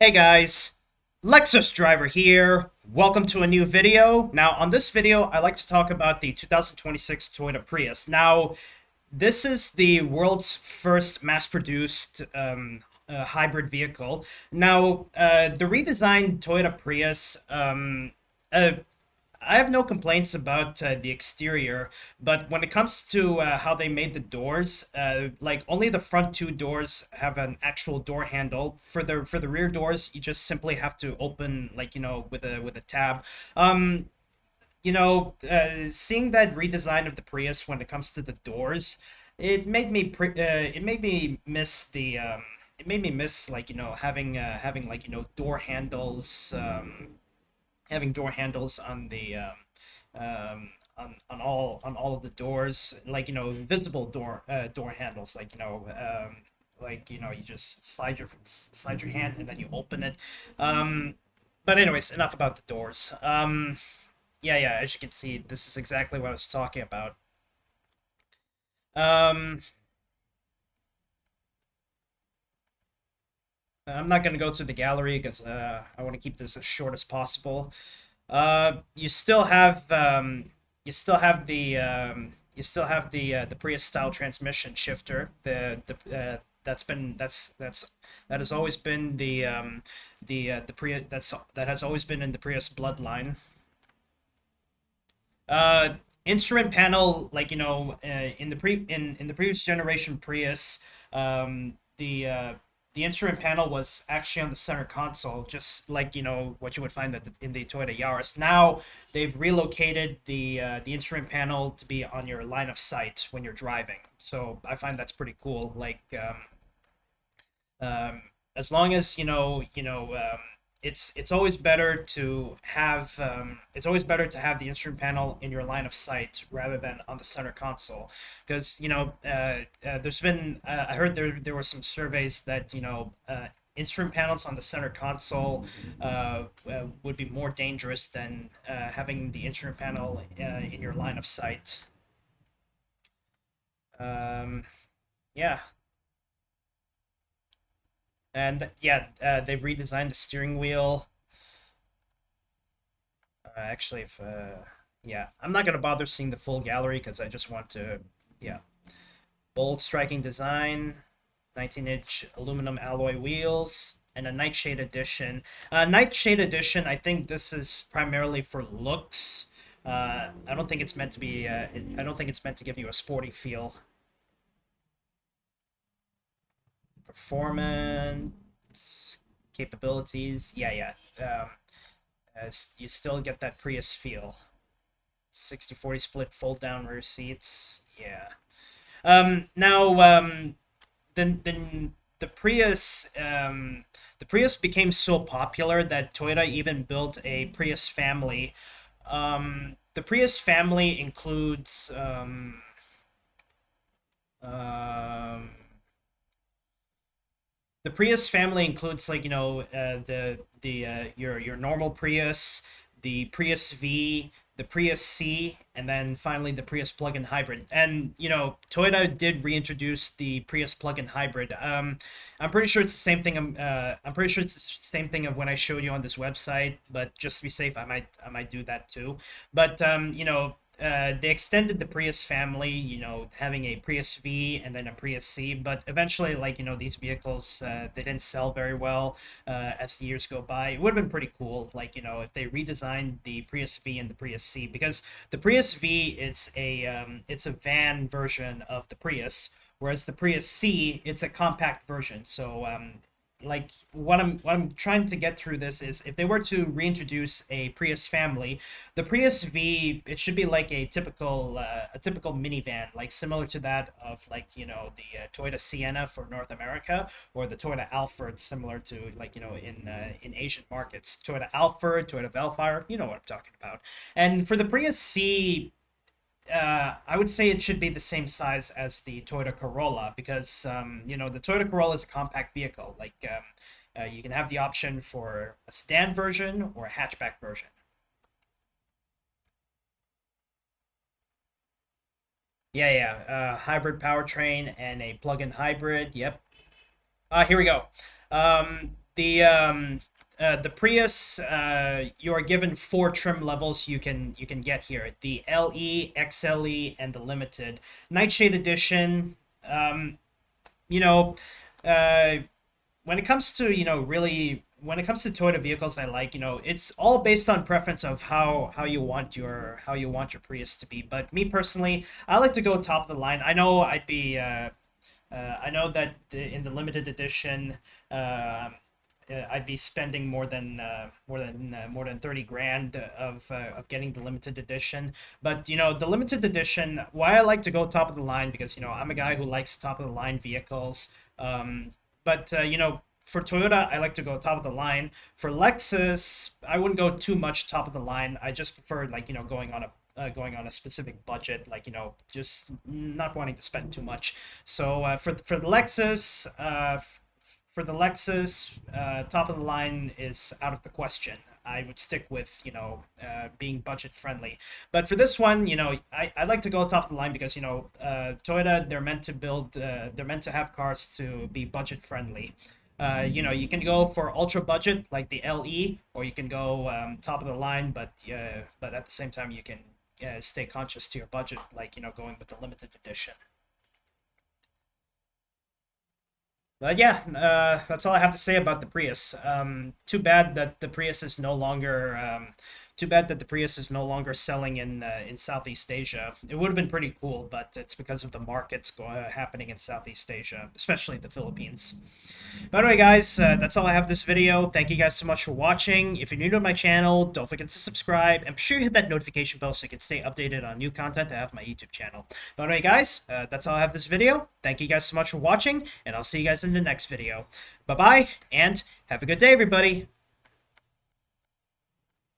Hey guys, Lexus Driver here. Welcome to a new video. Now, on this video, I like to talk about the 2026 Toyota Prius. Now, this is the world's first mass-produced hybrid vehicle. Now, the redesigned Toyota Prius uh, I have no complaints about the exterior, but when it comes to how they made the doors, like only the front two doors have an actual door handle. For the rear doors, you just simply have to open like with a tab. Um, Seeing that redesign of the Prius when it comes to the doors, it made me miss the it made me miss like having like door handles. Having door handles on the on all of the doors, like visible door handles, you just slide your hand and then you open it. But anyways, enough about the doors. Yeah, as you can see, this is exactly what I was talking about. um I'm not going to go through the gallery because I want to keep this as short as possible. You still have the Prius style transmission shifter. That has always been the Prius that has always been in the Prius bloodline. Uh, Instrument panel, in the previous generation Prius, the instrument panel was actually on the center console, just like what you would find in the Toyota Yaris. Now they've relocated the instrument panel to be on your line of sight when you're driving. So I find that's pretty cool. As long as it's always better to have the instrument panel in your line of sight rather than on the center console, because there's been I heard there were some surveys that instrument panels on the center console would be more dangerous than having the instrument panel in your line of sight. Yeah. And yeah, they've redesigned the steering wheel. Actually, if yeah, I'm not gonna bother seeing the full gallery because I just want to, yeah, bold striking design, 19-inch aluminum alloy wheels, and a Nightshade edition. Nightshade edition, I think this is primarily for looks. I don't think it's meant to be. I don't think it's meant to give you a sporty feel. Performance capabilities, yeah. As you still get that Prius feel. 60-40 split fold down rear seats, yeah. Now the Prius the Prius became so popular that Toyota even built a Prius family. The Prius family includes um the Prius family includes the your normal Prius, the Prius V, the Prius C, and then finally the Prius plug-in hybrid. And Toyota did reintroduce the Prius plug-in hybrid. I'm pretty sure it's the same thing. I'm pretty sure it's the same thing of when I showed you on this website. But just to be safe, I might do that too. But they extended the Prius family, having a Prius V and then a Prius C, but eventually, these vehicles, they didn't sell very well as the years go by. It would have been pretty cool, if they redesigned the Prius V and the Prius C, because the Prius V it's a van version of the Prius, whereas the Prius C, it's a compact version. So what I'm trying to get through this is, if they were to reintroduce a Prius family, the Prius V, it should be like a typical minivan, like similar to that of the Toyota Sienna for North America, or the Toyota Alphard, similar to in Asian markets. Toyota Alphard, Toyota Velfire, you know what I'm talking about. And for the Prius C, I would say it should be the same size as the Toyota Corolla, because the Toyota Corolla is a compact vehicle. You can have the option for a sedan version or a hatchback version. Yeah. Hybrid powertrain and a plug-in hybrid. Yep. Here we go. The Prius, you are given four trim levels you can get here: the LE, XLE, and the Limited. Nightshade Edition. You know, uh, when it comes to really when it comes to Toyota vehicles, I like it's all based on preference of how you want your Prius to be. But me personally, I like to go top of the line. I know that in the limited edition, I'd be spending more than 30 grand of getting the limited edition. But the limited edition, why I like to go top of the line, because I'm a guy who likes top of the line vehicles. But for Toyota, I like to go top of the line. For Lexus, I wouldn't go too much top of the line. I just prefer going on a specific budget, just not wanting to spend too much. So for the Lexus, top of the line is out of the question. I would stick with being budget friendly. But for this one, I like to go top of the line because Toyota, they're meant to have cars to be budget friendly. You can go for ultra budget like the LE, or you can go top of the line, but at the same time you can stay conscious to your budget, like going with the limited edition. But yeah, that's all I have to say about the Prius. Too bad that the Prius is no longer. Too bad that the Prius is no longer selling in Southeast Asia. It would have been pretty cool, but it's because of the markets happening in Southeast Asia, especially the Philippines. But anyway, guys, that's all I have this video. Thank you guys so much for watching. If you're new to my channel, don't forget to subscribe, and be sure you hit that notification bell so you can stay updated on new content I have on my YouTube channel. But anyway, guys, that's all I have this video. Thank you guys so much for watching, and I'll see you guys in the next video. Bye-bye, and have a good day, everybody.